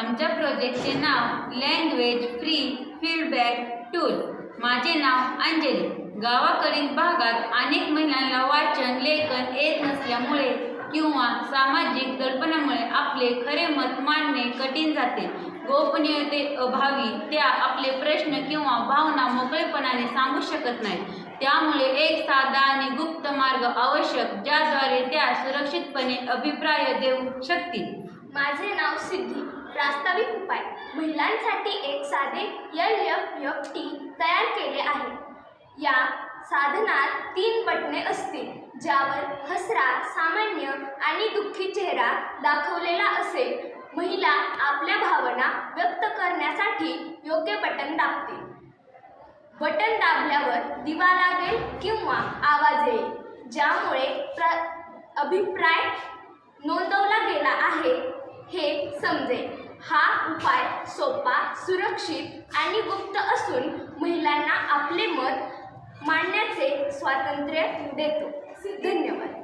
आमच्या प्रोजेक्टचे नाव language free feedback tool. माझे नाव अंजली। गावाकडील भागात अनेक महिलांना वाचन लेखन येत नसल्यामुळे किंवा सामाजिक दडपणामुळे आपले खरे मत मांडणे कठीण जाते। गोपनीयतेअभावी त्या आपले प्रश्न किंवा भावना मोकळेपणाने सांगू शकत नाहीत। त्यामुळे एक साधा आणि गुप्त मार्ग आवश्यक, ज्याद्वारे त्या सुरक्षितपणे अभिप्राय देऊ शकतील। माझे नाव सिद्धी। प्रास्ताविक उपाय: महिलांसाठी एक साधे LFFT तयार केले आहे। या साधनात 3 बटणे असतील, ज्यावर हसरा, सामान्य आणि दुःखी चेहरा दाखवलेला असेल। महिला आपल्या भावना व्यक्त करण्यासाठी योग्य बटन दाबतील। बटन दाबल्यावर दिवा लागेल किंवा आवाज येईल, ज्यामुळे अभिप्राय नोंदवला गेला आहे हे समजेल। हा उपाय सोपा, सुरक्षित आणि गुप्त असून महिलांना आपले मत मांडण्याचे स्वातंत्र्य देतो। धन्यवाद।